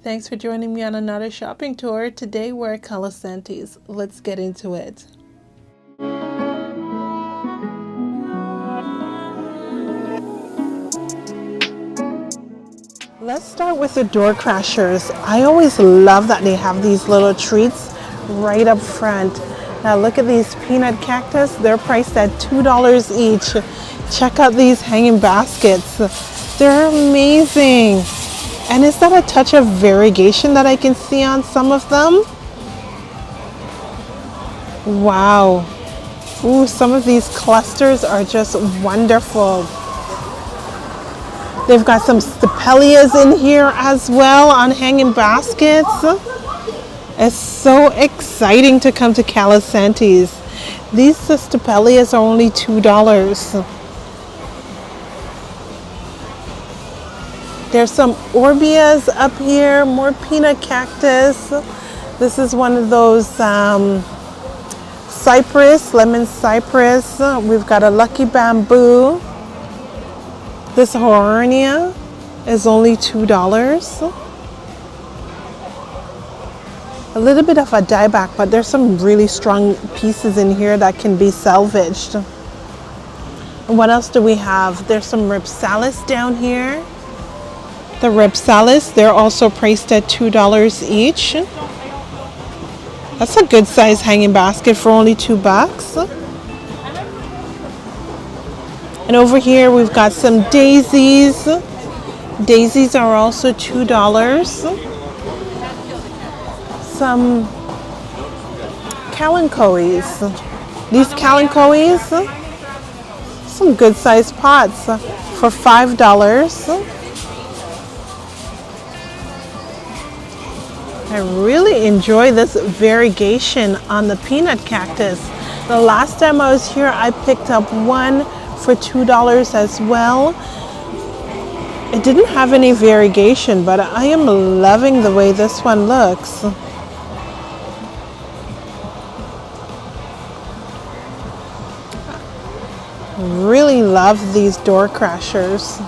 Thanks for joining me on another shopping tour. Today we're at Calasantes. Let's get into it. Let's start with the door crashers. I always love that they have these little treats right up front. Now look at these peanut cactus. They're priced at $2 each. Check out these hanging baskets. They're amazing. And is that a touch of variegation that I can see on some of them? Wow. Ooh, some of these clusters are just wonderful. They've got some stapelias in here as well on hanging baskets. It's so exciting to come to Calisantes. These stapelias are only $2. There's some orbias up here, more peanut cactus. This is one of those cypress, lemon cypress. We've got a lucky bamboo. This Hoya is only $2. A little bit of a dieback, but there's some really strong pieces in here that can be salvaged. And what else do we have? There's some ripsalis down here. The ripsalis, they're also priced at $2 each. That's a good size hanging basket for only $2. And over here we've got some daisies. Daisies are also $2. Some calanchoes. These calanchoes, some good sized pots for $5. I really enjoy this variegation on the peanut cactus. The last time I was here, I picked up one for $2 as well. It didn't have any variegation, but I am loving the way this one looks. Really love these door crashers.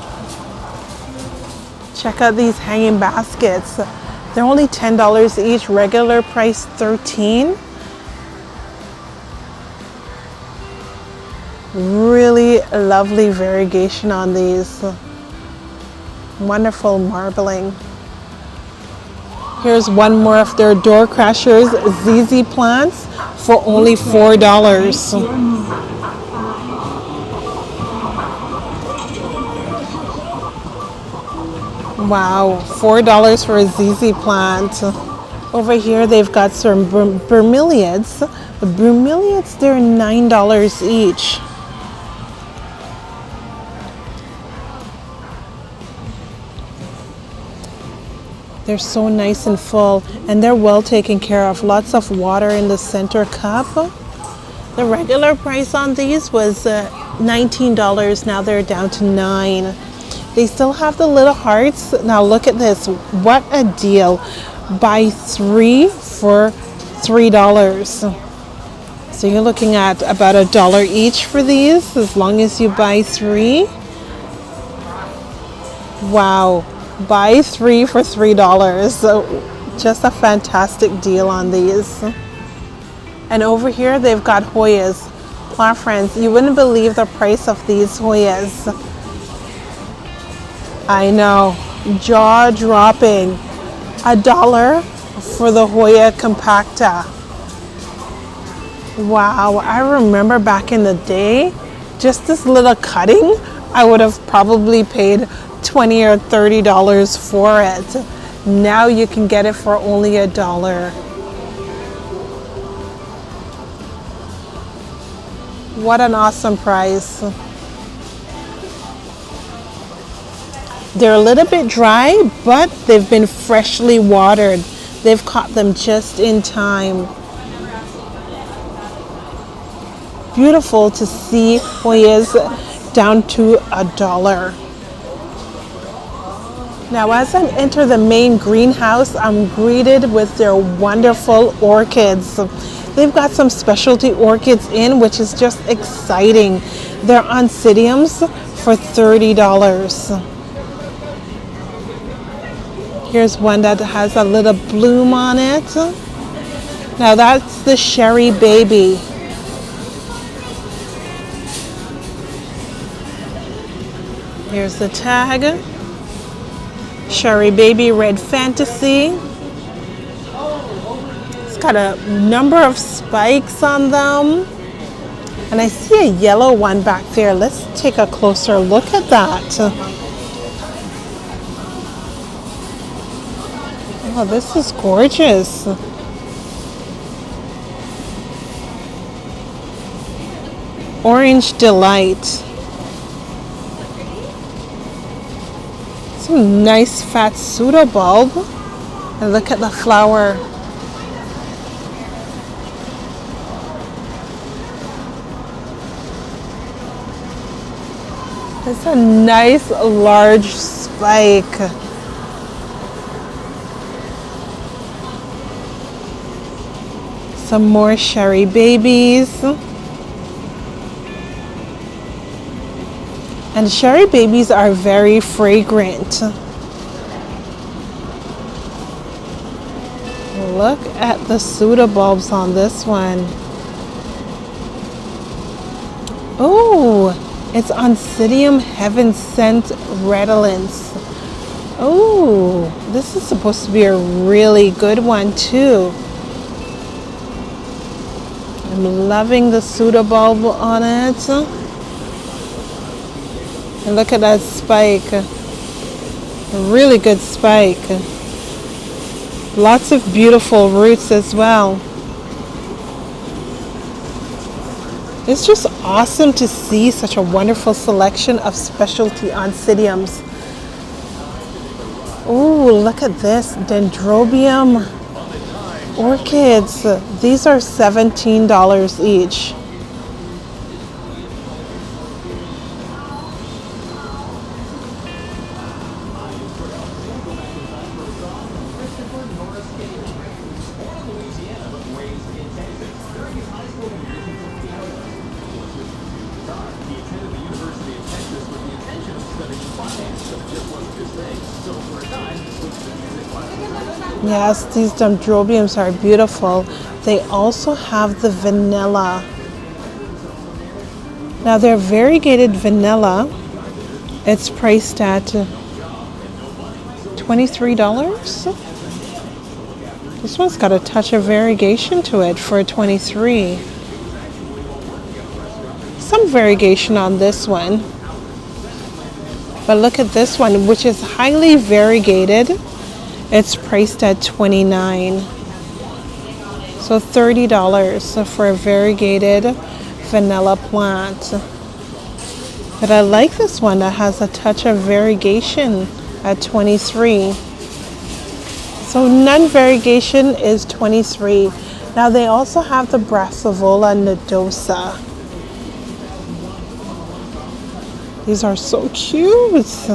Check out these hanging baskets. They're only $10 each, regular price $13. Really lovely variegation on these. Wonderful marbling. Here's one more of their door crashers, ZZ plants, for only $4. Wow, $4 for a ZZ plant. Over here they've got some bromeliads. The bromeliads, they're $9 each. They're so nice and full, and they're well taken care of. Lots of water in the center cup. The regular price on these was $19. Now they're down to $9. They still have the little hearts. Now look at this. What a deal. Buy 3 for $3. So you're looking at about $1 each for these as long as you buy 3. Wow. Buy 3 for $3. So just a fantastic deal on these. And over here they've got Hoyas. Plant friends, you wouldn't believe the price of these Hoyas. I know, jaw-dropping. $1 for the Hoya Compacta. Wow, I remember back in the day, just this little cutting, I would have probably paid $20 or $30 for it. Now you can get it for only $1. What an awesome price. They're a little bit dry, but they've been freshly watered. They've caught them just in time. Beautiful to see Hoyas down to $1. Now as I enter the main greenhouse, I'm greeted with their wonderful orchids. They've got some specialty orchids in, which is just exciting. They're oncidiums for $30. Here's one that has a little bloom on it. Now that's the Cherry Baby. Here's the tag. Cherry Baby Red Fantasy. It's got a number of spikes on them. And I see a yellow one back there. Let's take a closer look at that. Oh, this is gorgeous. Orange Delight. Some nice fat pseudobulb. And look at the flower. It's a nice large spike. Some more Cherry Babies. And Cherry Babies are very fragrant. Look at the pseudobulbs on this one. Oh, it's Oncidium Heaven Sent Redolence. Oh, this is supposed to be a really good one too. I'm loving the pseudobulb on it. And look at that spike. A really good spike. Lots of beautiful roots as well. It's just awesome to see such a wonderful selection of specialty oncidiums. Oh, look at this. Dendrobium orchids. These are $17 each. Yes, these dendrobiums are beautiful. They also have the vanilla. Now they're variegated vanilla. It's priced at $23. This one's got a touch of variegation to it for $23. Some variegation on this one. But look at this one, which is highly variegated. It's priced at $29. So $30 for a variegated vanilla plant. But I like this one that has a touch of variegation at $23. So non-variegation is $23. Now they also have the Brassavola nodosa. These are so cute.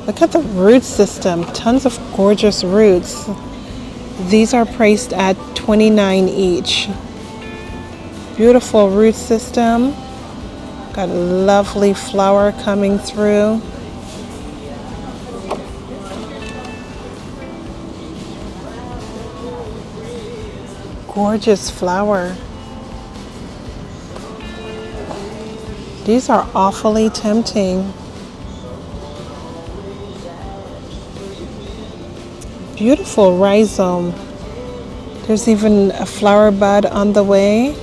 Look at the root system. Tons of gorgeous roots. These are priced at $29 each. Beautiful root system. Got a lovely flower coming through. Gorgeous flower. These are awfully tempting. Beautiful rhizome. There's even a flower bud on the way.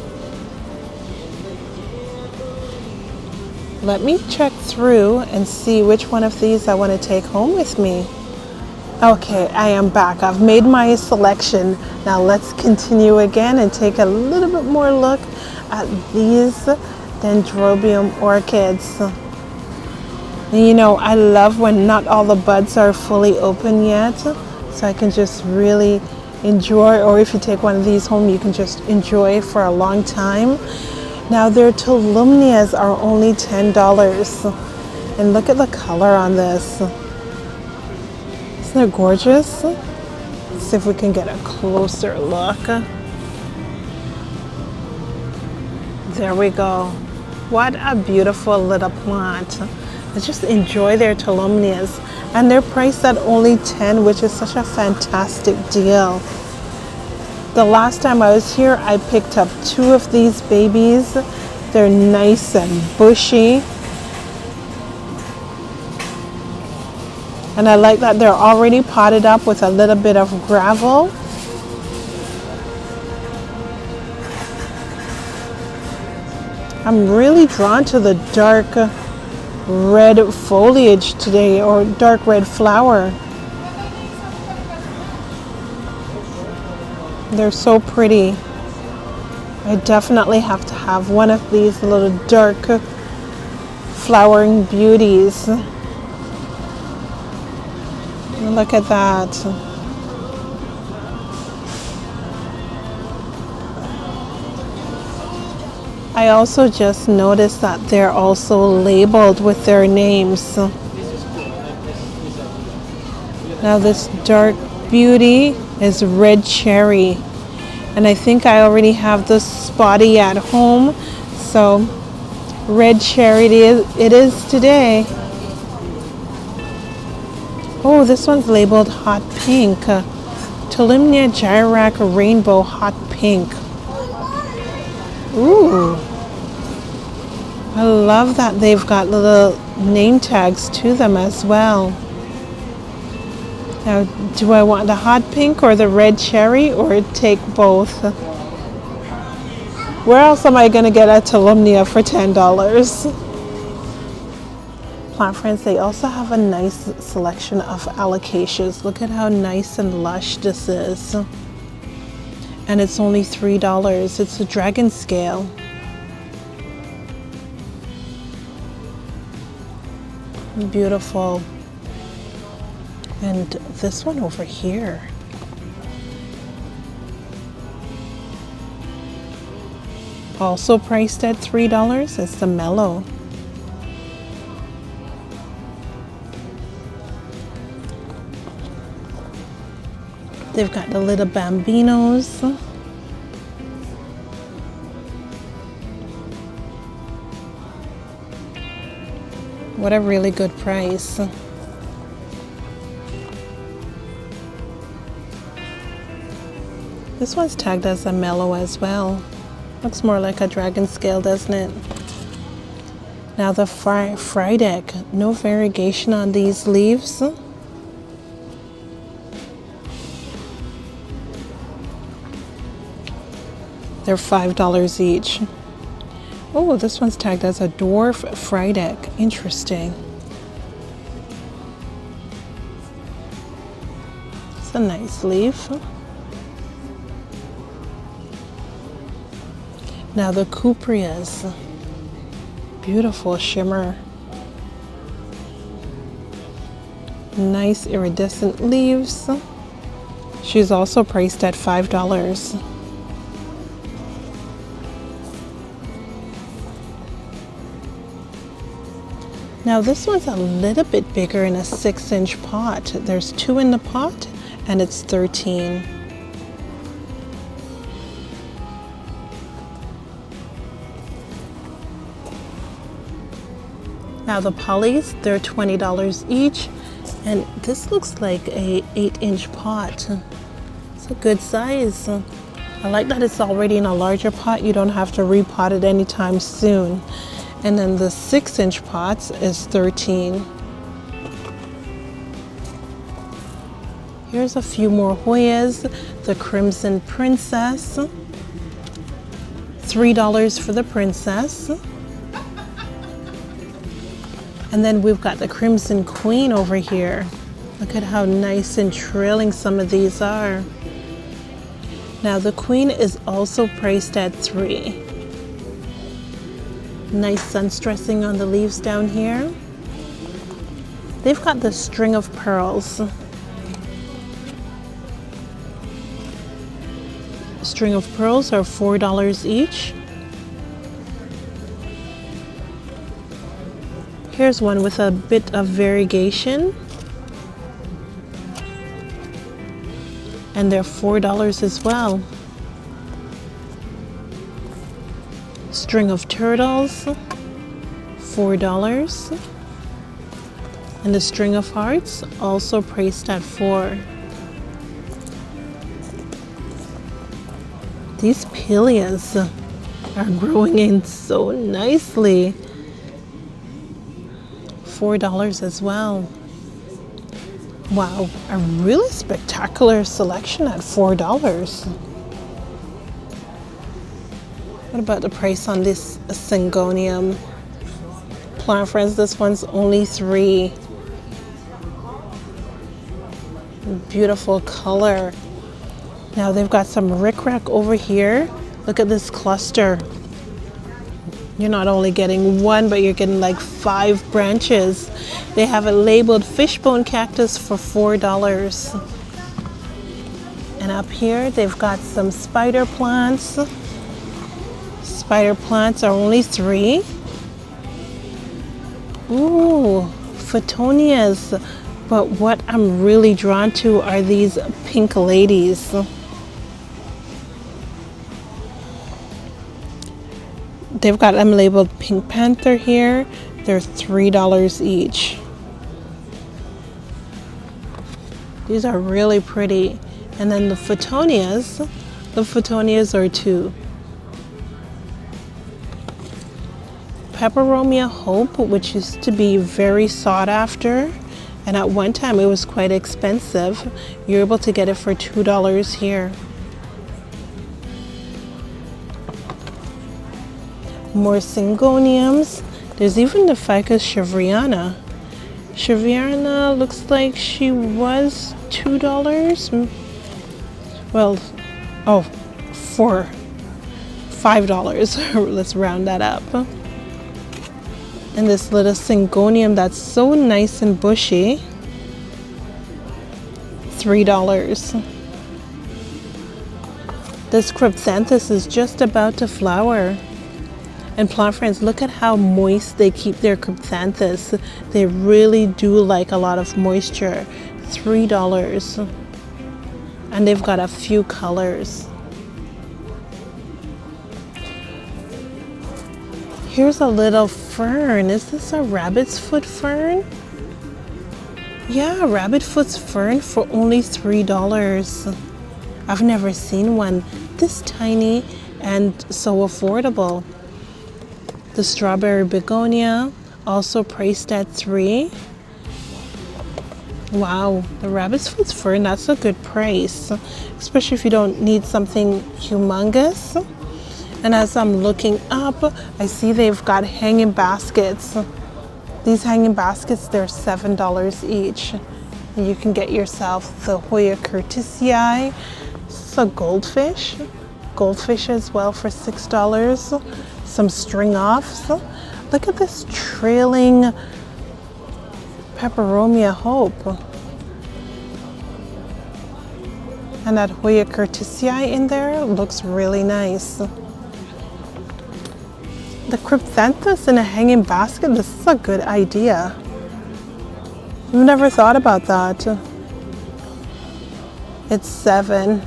Let me check through and see which one of these I want to take home with me. Okay, I am back. I've made my selection. Now let's continue again and take a little bit more look at these Dendrobium orchids. You know, I love when not all the buds are fully open yet, so I can just really enjoy, or if you take one of these home, you can just enjoy for a long time. Now their Tolumnias are only $10. And look at the color on this. Isn't it gorgeous? Let's see if we can get a closer look. There we go. What a beautiful little plant. I just enjoy their Tolumnias. And they're priced at only $10, which is such a fantastic deal. The last time I was here, I picked up 2 of these babies. They're nice and bushy. And I like that they're already potted up with a little bit of gravel. I'm really drawn to the dark red foliage today, or dark red flower. They're so pretty. I definitely have to have one of these little dark flowering beauties. Look at that. I also just noticed that they're also labeled with their names. Now this dark beauty is red cherry, and I think I already have this spotty at home, so red cherry it is today. Oh, this one's labeled hot pink. Tolumnia gyrac rainbow hot pink. Ooh, I love that they've got little name tags to them as well. Now, do I want the hot pink or the red cherry, or take both? Where else am I going to get a Tolumnia for $10? Plant friends, they also have a nice selection of alocasias. Look at how nice and lush this is. And it's only $3. It's a dragon scale. Beautiful. And this one over here. Also priced at $3 is the mellow. They've got the little bambinos. What a really good price. This one's tagged as a mellow as well. Looks more like a dragon scale, doesn't it? Now the Frydek, no variegation on these leaves. They're $5 each. Oh, this one's tagged as a dwarf Frydek. Interesting. It's a nice leaf. Now the Cupreas. Beautiful shimmer. Nice iridescent leaves. She's also priced at $5. Now this one's a little bit bigger in a 6-inch pot. There's 2 in the pot and it's $13. Now the polys, they're $20 each, and this looks like a 8-inch pot. It's a good size. I like that it's already in a larger pot. You don't have to repot it anytime soon. And then the 6-inch pots is $13. Here's a few more Hoyas. The Crimson Princess, $3 for the princess. And then we've got the Crimson Queen over here. Look at how nice and trailing some of these are. Now the Queen is also priced at $3. Nice sun stressing on the leaves down here. They've got the String of Pearls. String of Pearls are $4 each. Here's one with a bit of variegation. And they're $4 as well. String of Turtles, $4. And the string of hearts also priced at $4. These pillias are growing in so nicely. $4 as well. Wow, a really spectacular selection at $4. What about the price on this Syngonium? Plant Friends, this one's only $3. Beautiful color. Now they've got some rickrack over here. Look at this cluster. You're not only getting one, but you're getting like 5 branches. They have it labeled fishbone cactus for $4. And up here, they've got some spider plants. Spider plants are only $3. Ooh, Phontonias. But what I'm really drawn to are these pink ladies. They've got them labeled Pink Panther here. They're $3 each. These are really pretty. And then the Phontonias are $2. Peperomia Hope, which used to be very sought after, and at one time it was quite expensive. You're able to get it for $2 here. More Syngoniums. There's even the Ficus Shavriana. Shavriana looks like she was $2. Well, oh, $5. Let's round that up. And this little Syngonium that's so nice and bushy, $3. This Crypthanthus is just about to flower. And Plant Friends, look at how moist they keep their Crypthanthus. They really do like a lot of moisture. $3. And they've got a few colors. Here's a little fern. Is this a rabbit's foot fern? Yeah, rabbit foot's fern for only $3. I've never seen one this tiny and so affordable. The strawberry begonia, also priced at $3. Wow, the rabbit's foot fern, that's a good price, especially if you don't need something humongous. And as I'm looking up, I see they've got hanging baskets. These hanging baskets, they're $7 each. And you can get yourself the Hoya curtisii. This is a goldfish as well for $6. Some string offs. Look at this trailing Peperomia Hope. And that Hoya curtisii in there looks really nice. The Crypthanthus in a hanging basket, this is a good idea. I've never thought about that. It's $7.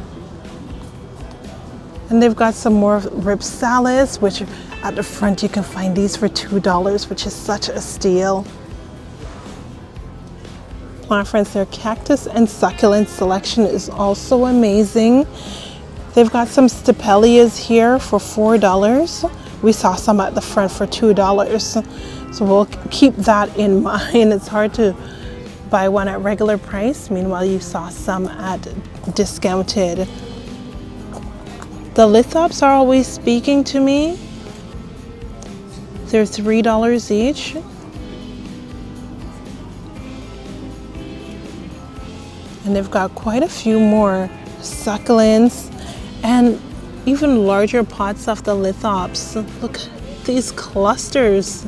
And they've got some more Ripsalis, which at the front you can find these for $2, which is such a steal. Plant Friends, their cactus and succulent selection is also amazing. They've got some Stapelias here for $4. We saw some at the front for $2. So we'll keep that in mind. It's hard to buy one at regular price. Meanwhile, you saw some at discounted. The lithops are always speaking to me. They're $3 each. And they've got quite a few more succulents and even larger pots of the lithops. Look at these clusters.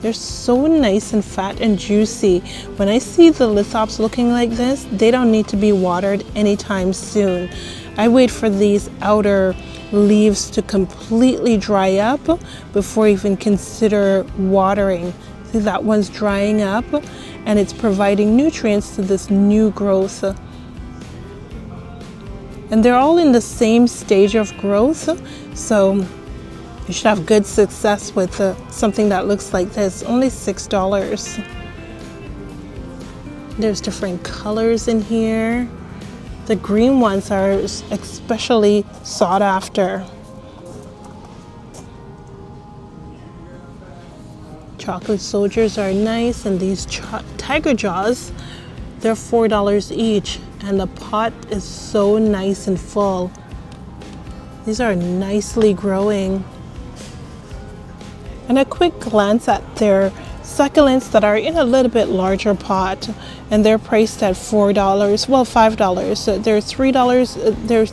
They're so nice and fat and juicy. When I see the lithops looking like this, they don't need to be watered anytime soon. I wait for these outer leaves to completely dry up before I even consider watering. See, that one's drying up and it's providing nutrients to this new growth. And they're all in the same stage of growth, so you should have good success with something that looks like this. Only $6. There's different colors in here. The green ones are especially sought after. Chocolate soldiers are nice, and these tiger jaws, they're $4 each, and the pot is so nice and full. These are nicely growing. And a quick glance at their succulents that are in a little bit larger pot, and they're priced at $4, well, $5. They're $3, there's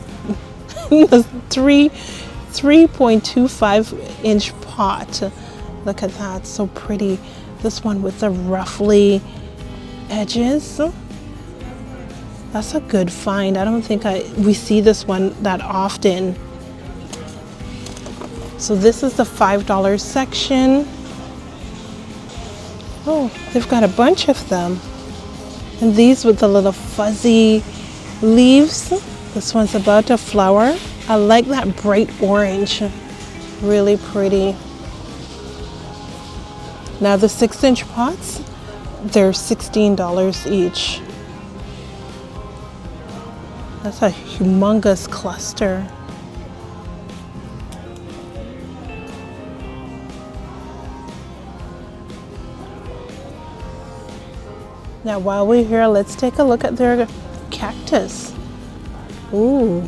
3.25-inch pot. Look at that, so pretty. This one with the ruffly edges. That's a good find. I don't think we see this one that often. So this is the $5 section. Oh, they've got a bunch of them. And these with the little fuzzy leaves. This one's about to flower. I like that bright orange. Really pretty. Now the 6-inch pots, they're $16 each. That's a humongous cluster. Now while we're here, let's take a look at their cactus. Ooh,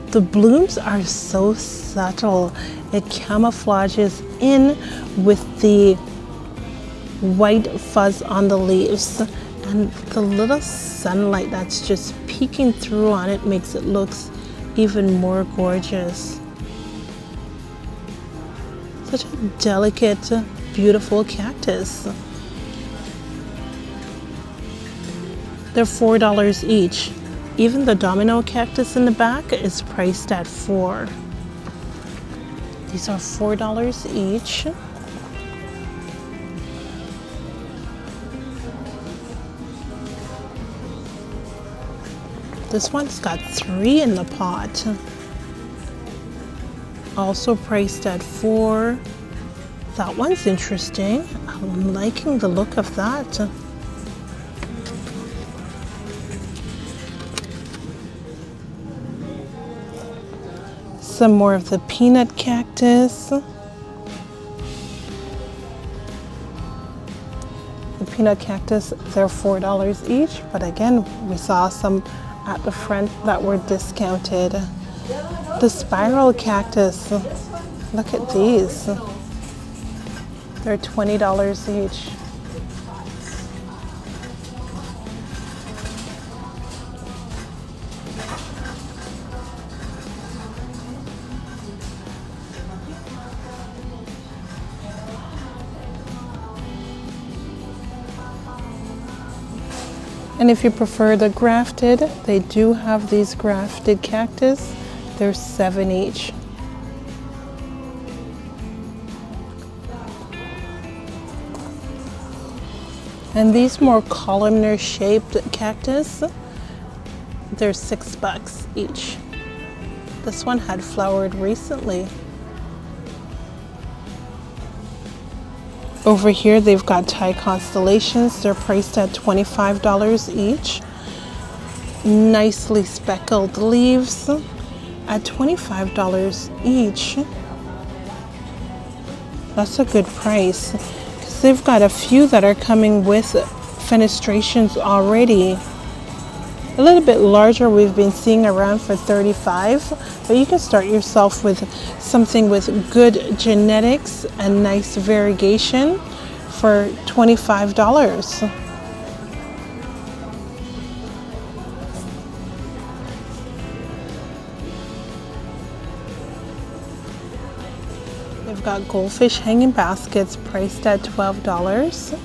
the blooms are so subtle. It camouflages in with the white fuzz on the leaves, and the little sunlight that's just peeking through on it makes it look even more gorgeous. Such a delicate, beautiful cactus. They're $4 each. Even the domino cactus in the back is priced at $4. These are $4 each. This one's got 3 in the pot. Also priced at $4. That one's interesting. I'm liking the look of that. Some more of the peanut cactus. The peanut cactus, they're $4 each, but again, we saw some at the front that were discounted. The spiral cactus, look at these. They're $20 each. And if you prefer the grafted, they do have these grafted cactus. They're $7 each. And these more columnar shaped cactus, they're $6 each. This one had flowered recently. Over here, they've got Thai constellations. They're priced at $25 each. Nicely speckled leaves at $25 each. That's a good price, because they've got a few that are coming with fenestrations already. A little bit larger we've been seeing around for $35, but you can start yourself with something with good genetics and nice variegation for $25. They've got goldfish hanging baskets priced at $12.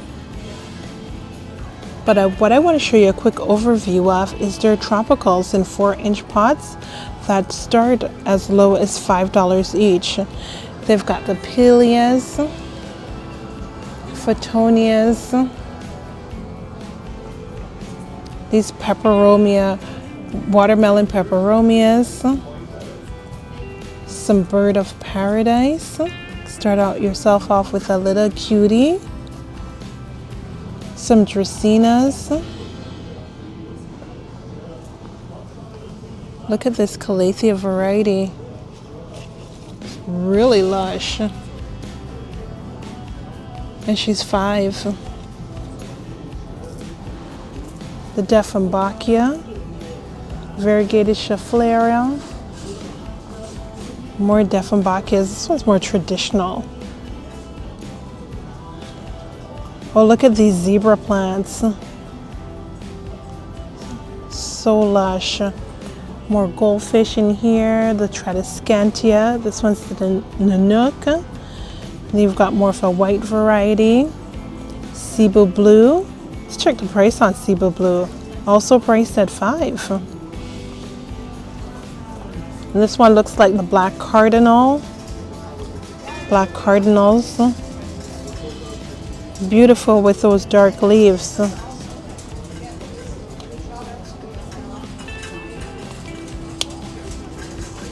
But what I want to show you a quick overview of is their tropicals in 4-inch pots that start as low as $5 each. They've got the Pileas, Photonias, these peperomia, watermelon peperomias, some bird of paradise. Start out yourself off with a little cutie. some Dracaenas. Look at this Calathea variety. Really lush. And she's 5. The Dieffenbachia, variegated Schefflera. More Dieffenbachias. This one's more traditional. Oh, look at these zebra plants. So lush. More goldfish in here. The Tradescantia. This one's the Nanook. And you've got more of a white variety. Cebu Blue. Let's check the price on Cebu Blue. Also priced at 5. And this one looks like the black cardinal. Black cardinals. Beautiful with those dark leaves.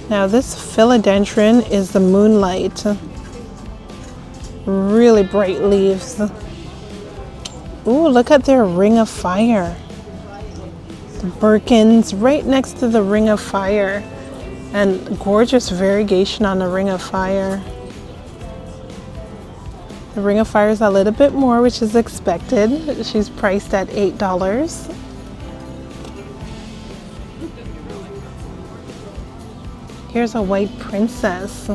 Now this philodendron is the Moonlight. Really bright leaves. Ooh, look at their Ring of Fire. The Birkins right next to the Ring of Fire. And gorgeous variegation on the Ring of Fire. The Ring of Fire is a little bit more, which is expected. She's priced at $8. Here's a White Princess.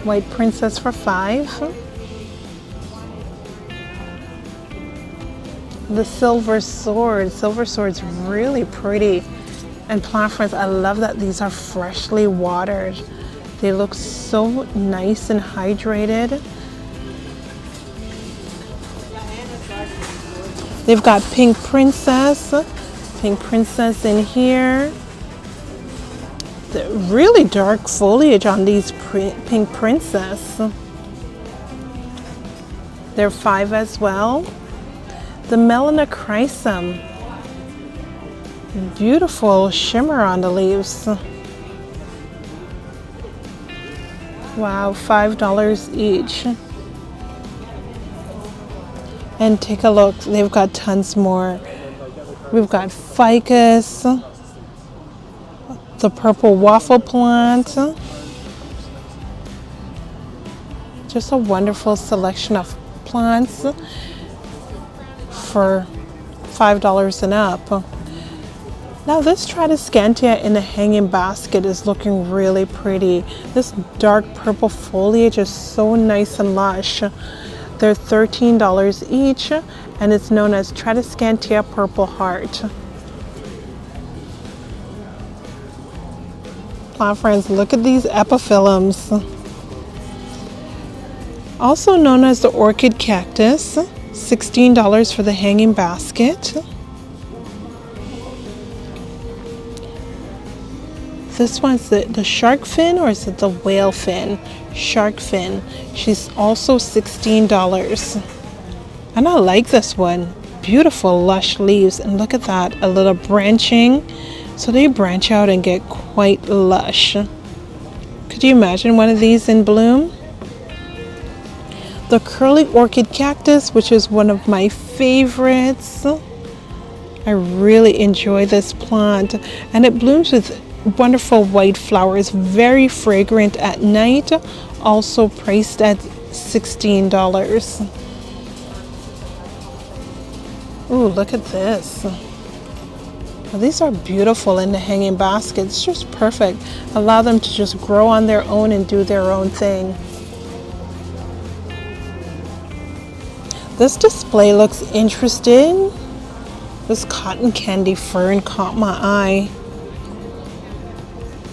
White Princess for 5. The Silver Sword. Silver Sword's really pretty. And plant friends, I love that these are freshly watered. They look so nice and hydrated. They've got Pink Princess. Pink Princess in here. The really dark foliage on these Pink Princess. They're 5 as well. The Melanochrysum. Beautiful shimmer on the leaves. Wow, $5 each. And take a look, they've got tons more. We've got ficus, the purple waffle plant. Just a wonderful selection of plants for $5 and up. Now this Tradescantia in the hanging basket is looking really pretty. This dark purple foliage is so nice and lush. They're $13 each, and it's known as Tradescantia Purple Heart. Plant friends, look at these epiphyllums. Also known as the Orchid Cactus, $16 for the hanging basket. This one's the shark fin, or is it the whale fin? Shark fin. She's also $16. And I like this one. Beautiful lush leaves. And look at that, a little branching. So they branch out and get quite lush. Could you imagine one of these in bloom? The curly orchid cactus, which is one of my favorites. I really enjoy this plant. And it blooms with wonderful white flowers, very fragrant at night, also priced at $16. Ooh, look at this. Well, these are beautiful in the hanging baskets, just perfect. Allow them to just grow on their own and do their own thing. This display looks interesting. This cotton candy fern caught my eye.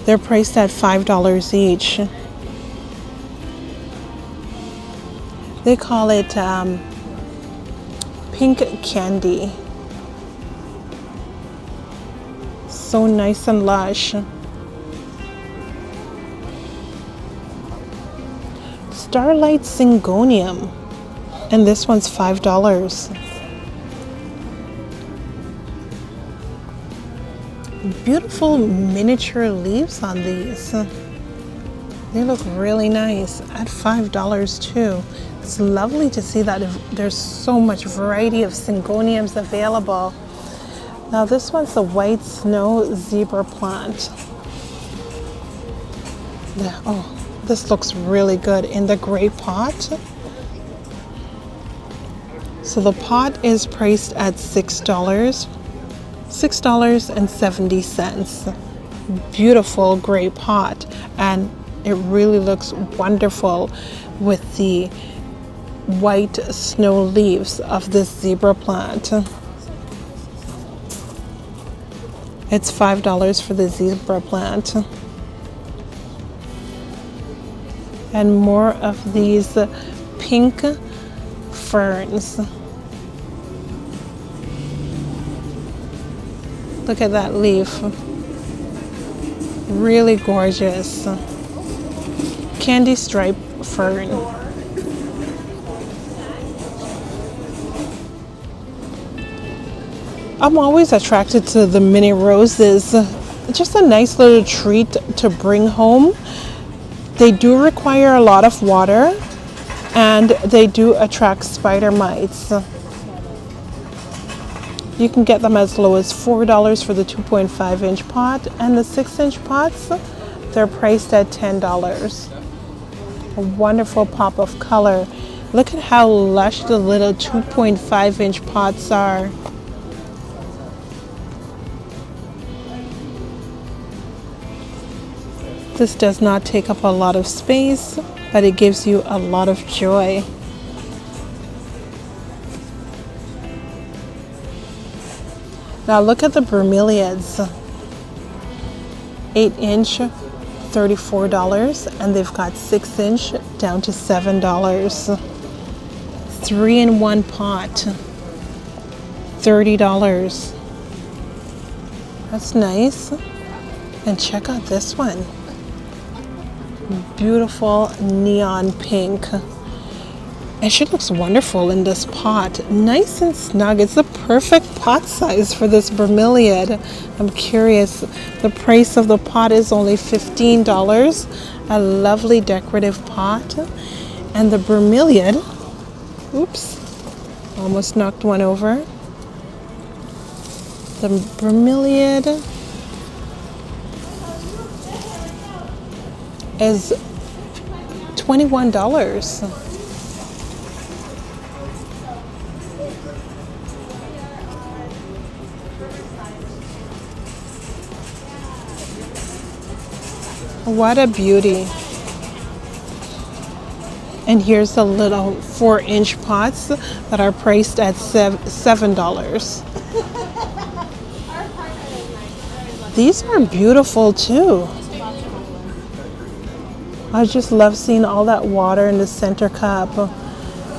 They're priced at $5 each. They call it pink candy. So nice and lush. Starlight Syngonium. And this one's $5. Beautiful miniature leaves on these. They look really nice at $5 too. It's lovely to see that there's so much variety of syngoniums available. Now this one's the white snow zebra plant. Yeah, oh, this looks really good in the gray pot. So the pot is priced at $6, $6.70. Beautiful gray pot, and it really looks wonderful with the white snow leaves of this zebra plant. It's $5 for the zebra plant. And more of these pink ferns. Look at that leaf. Really gorgeous. Candy stripe fern. I'm always attracted to the mini roses. Just a nice little treat to bring home. They do require a lot of water, and they do attract spider mites. You can get them as low as $4 for the 2.5-inch pot, and the 6-inch pots, they're priced at $10. A wonderful pop of color. Look at how lush the little 2.5-inch pots are. This does not take up a lot of space, but it gives you a lot of joy. Now look at the bromeliads. 8-inch, $34, and they've got 6-inch down to $7. 3-in-1 pot, $30. That's nice. And check out this one. Beautiful neon pink. And she looks wonderful in this pot. Nice and snug. It's the perfect pot size for this bromeliad. I'm curious. The price of the pot is only $15. A lovely decorative pot. And the bromeliad, oops, almost knocked one over. The bromeliad is $21. What a beauty. And here's the little 4-inch pots that are priced at $7. These are beautiful too. I just love seeing all that water in the center cup.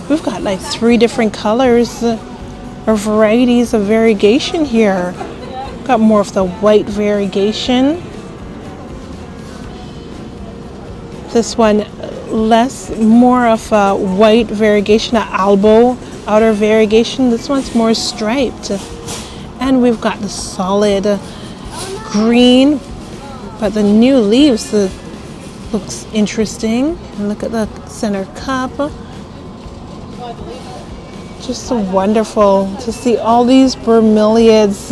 We've got like 3 different colors or varieties of variegation here. Got more of the white variegation. This one more of a white variegation, an albo outer variegation. This one's more striped. And we've got the solid green, but the new leaves looks interesting. And look at the center cup. Just so wonderful to see all these bromeliads.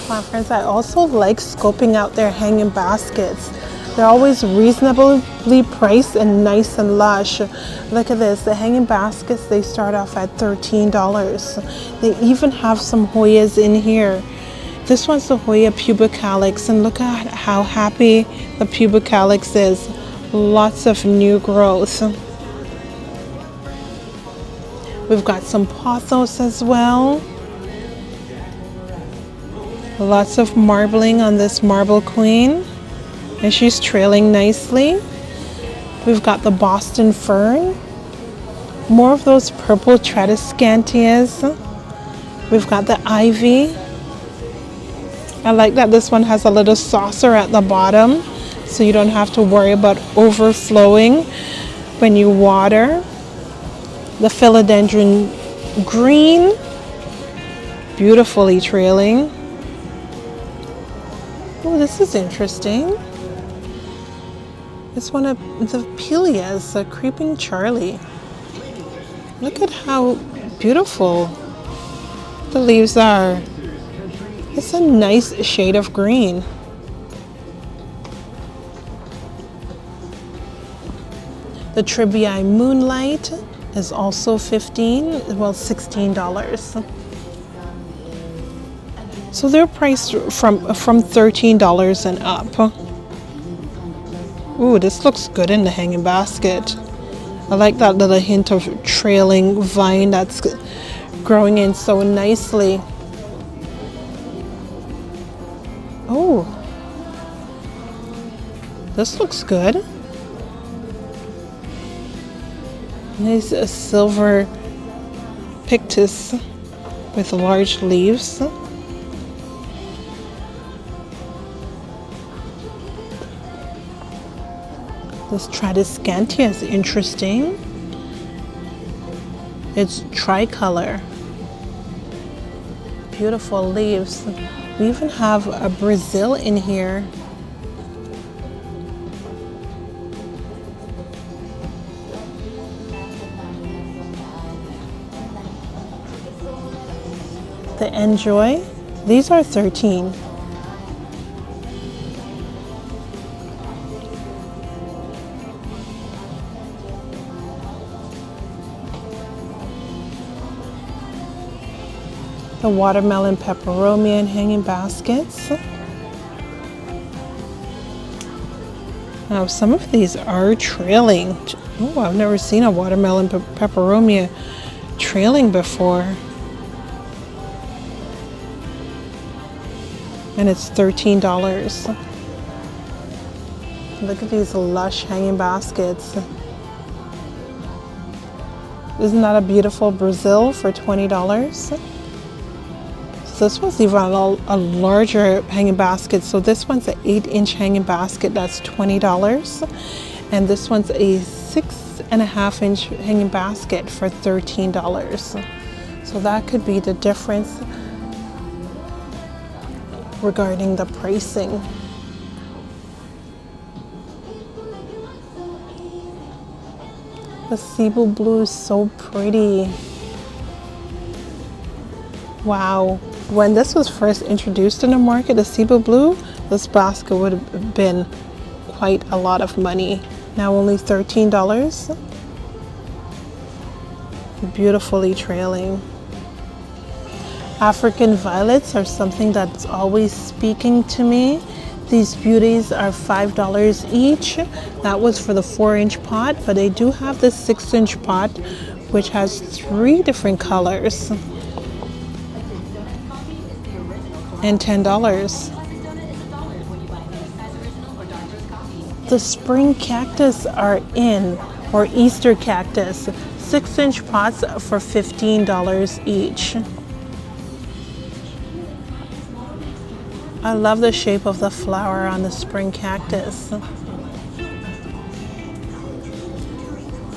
My friends, I also like scoping out their hanging baskets. They're always reasonably priced and nice and lush. Look at this, the hanging baskets, they start off at $13. They even have some Hoyas in here. This one's the Hoya pubicalyx, and look at how happy the pubicalyx is. Lots of new growth. We've got some pothos as well. Lots of marbling on this marble queen, and she's trailing nicely. We've got the Boston fern, more of those purple Tradescantias. We've got the ivy. I like that this one has a little saucer at the bottom, so you don't have to worry about overflowing when you water. The philodendron green, beautifully trailing. Oh, this is interesting. It's one of the Pelias, a Creeping Charlie. Look at how beautiful the leaves are. It's a nice shade of green. The Tribii Moonlight is also $16. So they're priced from $13 and up. Ooh, this looks good in the hanging basket. I like that little hint of trailing vine that's growing in so nicely. Oh, this looks good. Nice silver pictus with large leaves. This Tradescantia is interesting. It's tricolor. Beautiful leaves. We even have a Brazil in here. The Enjoy, these are $13. The Watermelon Peperomia in hanging baskets. Now some of these are trailing. Oh, I've never seen a Watermelon Peperomia trailing before. And it's $13. Look at these lush hanging baskets. Isn't that a beautiful Brazil for $20? This one's even a larger hanging basket. So this one's an 8-inch hanging basket, that's $20. And this one's a 6.5-inch hanging basket for $13. So that could be the difference regarding the pricing. The Cebu Blue is so pretty. Wow. When this was first introduced in the market, the Cebu Blue, this basket would have been quite a lot of money. Now only $13. Beautifully trailing. African violets are something that's always speaking to me. These beauties are $5 each. That was for the 4-inch pot, but they do have this 6-inch pot, which has 3 different colors. And $10. The spring cactus are in, or Easter cactus, 6-inch pots for $15 each. I love the shape of the flower on the spring cactus.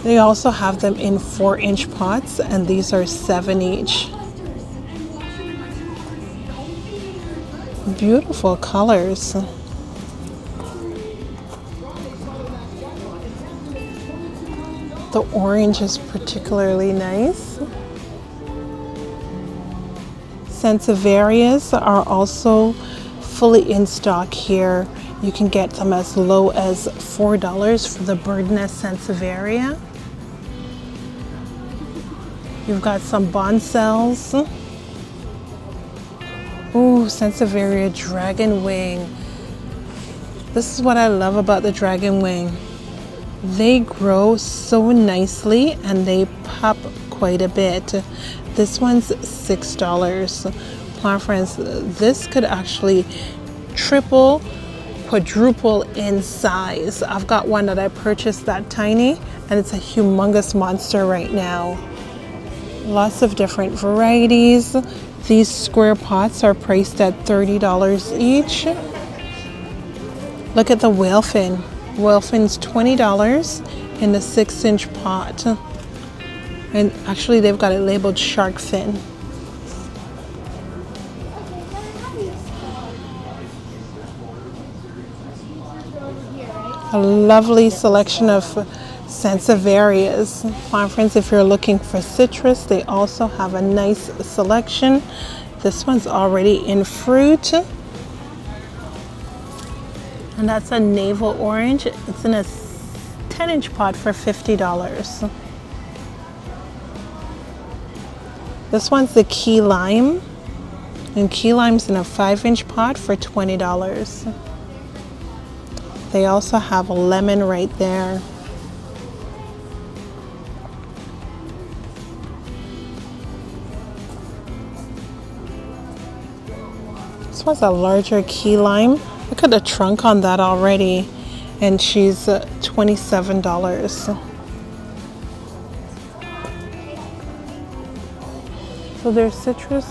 They also have them in 4-inch pots, and these are $7 each. Beautiful colors. The orange is particularly nice. Sansevierias are also fully in stock here. You can get them as low as $4 for the birdnest Sansevieria. You've got some boncels. Ooh, Sansevieria Dragon Wing. This is what I love about the Dragon Wing. They grow so nicely and they pop quite a bit. This one's $6. Plant friends, this could actually triple, quadruple in size. I've got one that I purchased that tiny, and it's a humongous monster right now. Lots of different varieties. These square pots are priced at $30 each. Look at the whalefin. Whalefin's $20 in the 6-inch pot. And actually they've got it labeled shark fin. A lovely selection of Sansevierias. My friends, if you're looking for citrus, they also have a nice selection. This one's already in fruit. And that's a navel orange. It's in a 10-inch pot for $50. This one's the key lime. And key lime's in a 5-inch pot for $20. They also have a lemon right there. This one's a larger key lime. Look at the trunk on that already. And she's $27. So their citrus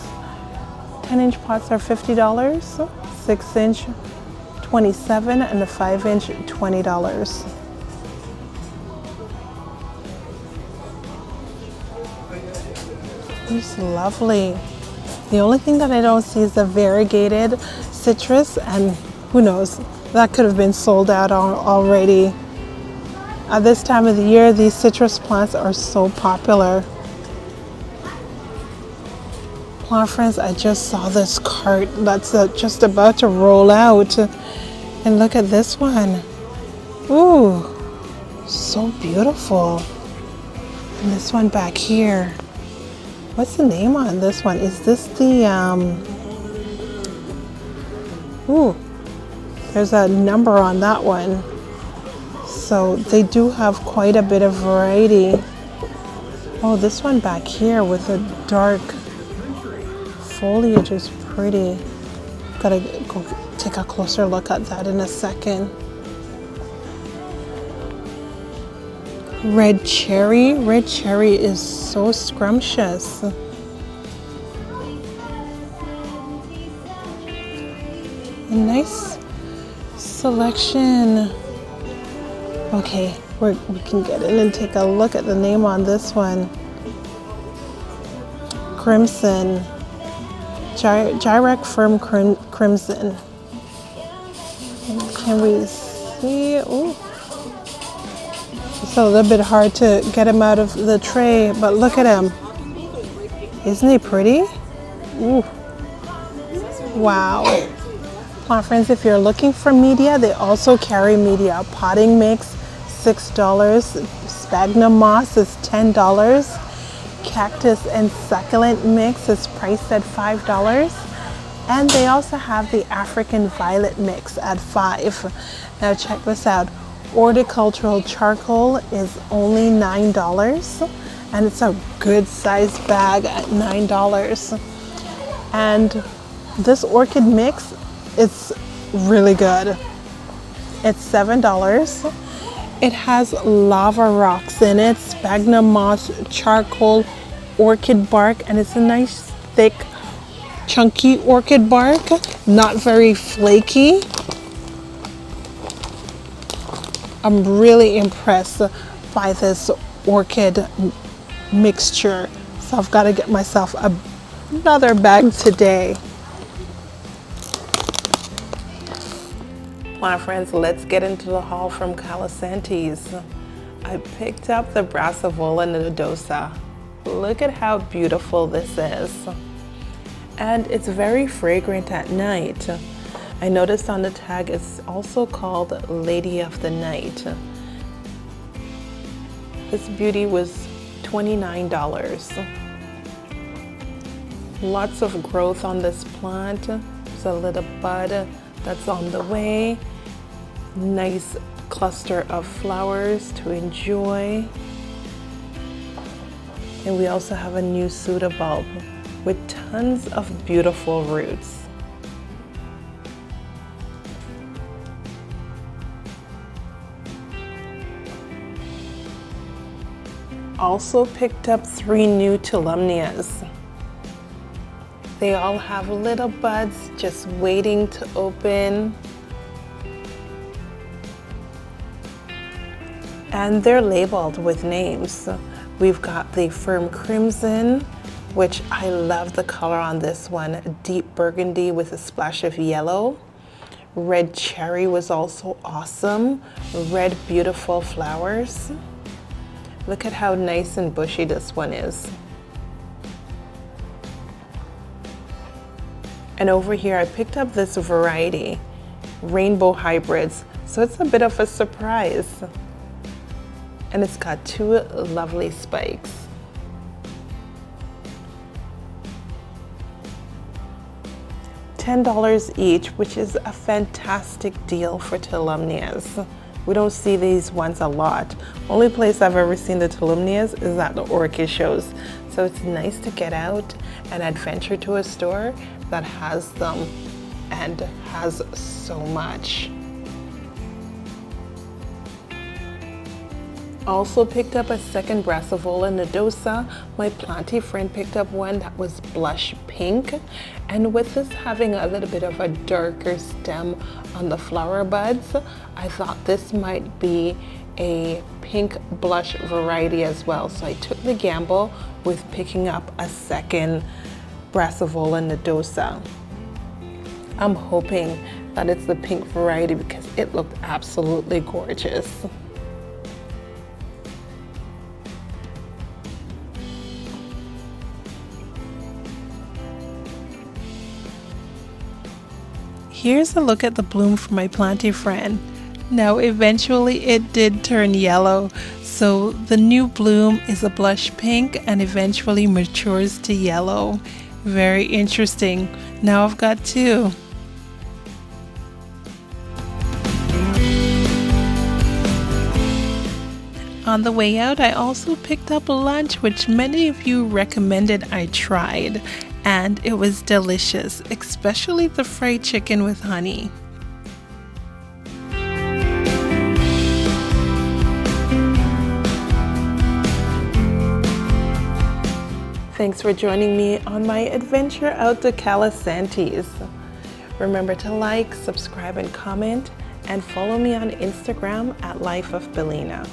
10-inch pots are $50, 6-inch $27, and the 5-inch $20. It's lovely. The only thing that I don't see is the variegated citrus, and who knows, that could have been sold out already. At this time of the year, these citrus plants are so popular. Well, friends, I just saw this cart that's just about to roll out. And look at this one. Ooh, so beautiful. And this one back here. What's the name on this one? Is this the, ooh, there's a number on that one. So they do have quite a bit of variety. Oh, this one back here with a dark foliage is pretty. Gotta go take a closer look at that in a second. Red cherry. Red cherry is so scrumptious. A nice selection. Okay, we can get in and take a look at the name on this one. Crimson. Gyrec Firm Crimson. Can we see? Ooh. It's a little bit hard to get him out of the tray, but look at him. Isn't he pretty? Ooh. Wow. My friends, if you're looking for media, they also carry media. Potting mix, $6. Sphagnum moss is $10. Cactus and succulent mix is priced at $5. And they also have the African violet mix at $5. Now check this out. Horticultural charcoal is only $9. And it's a good sized bag at $9. And this orchid mix, it's really good. It's $7. It has lava rocks in it, sphagnum moss, charcoal, orchid bark, and it's a nice thick chunky orchid bark, not very flaky. I'm really impressed by this orchid mixture, so I've got to get myself another bag today. My friends, let's get into the haul from Calasantes. I picked up the Brassavola nodosa. Look at how beautiful this is. And it's very fragrant at night. I noticed on the tag it's also called Lady of the Night. This beauty was $29. Lots of growth on this plant. There's a little bud that's on the way. Nice cluster of flowers to enjoy. And we also have a new Suda bulb with tons of beautiful roots. Also picked up 3 new Tulumnias. They all have little buds just waiting to open. And they're labeled with names. We've got the Firm Crimson, which I love the color on this one. Deep burgundy with a splash of yellow. Red cherry was also awesome. Red beautiful flowers. Look at how nice and bushy this one is. And over here I picked up this variety, rainbow hybrids. So it's a bit of a surprise. And it's got two lovely spikes. $10 each, which is a fantastic deal for Tolumnias. We don't see these ones a lot. Only place I've ever seen the Tolumnias is at the orchid shows. So it's nice to get out and adventure to a store that has them and has so much. Also picked up a second Brassavola nodosa. My planty friend picked up one that was blush pink, and with this having a little bit of a darker stem on the flower buds, I thought this might be a pink blush variety as well. So I took the gamble with picking up a second Brassavola nodosa. I'm hoping that it's the pink variety because it looked absolutely gorgeous. Here's a look at the bloom for my planty friend. Now eventually it did turn yellow, so the new bloom is a blush pink and eventually matures to yellow. Very interesting. Now I've got two. On the way out, I also picked up lunch, which many of you recommended I tried, and it was delicious, especially the fried chicken with honey. Thanks for joining me on my adventure out to Calasantes. Remember to like, subscribe, and comment, and follow me on Instagram at Life of Bellina.